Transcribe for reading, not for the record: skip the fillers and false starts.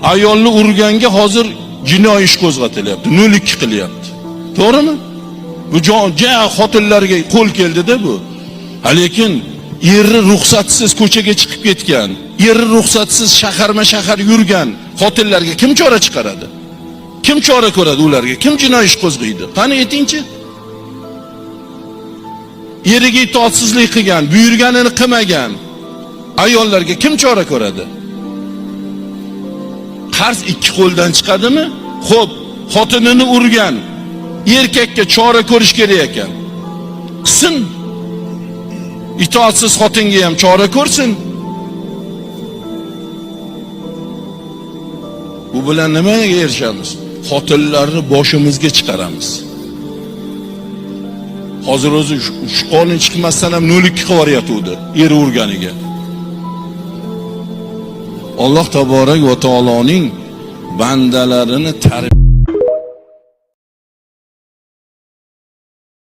ayolni urganga hozir jinoiy ish qo'zg'atilyapti, 02 qilyapti. To'g'rimi? Bu xotinlarga qo'l keldi-da bu. Lekin eri ruxsatsiz ko'chaga chiqib ketgan, eri ruxsatsiz shahar yurgan xotinlarga kim chora chiqaradi? Kim chora ko'radi ularga? Kim jinoiy ish qo'zg'aydi? Qani aytingchi? Eriga itoatsizlik qilgan, buyurganini qilmagan ayollarga kim chora ko'radi? Qarz ikki qo'ldan chiqadimi? Xo'p, xotinini urgan erkakka chora ko'rish kerak ekan. Qilsin. Itoatsiz xotinga ham chora ko'rsin. Bu bilan nimaga erishamiz? Xotinlarni boshimizga chiqaramiz. Hozir o'zi shu qonun chiqmasdan ham 02 qilib yuryapti eri urganiga. Alloh taborak va taoloning bandalarini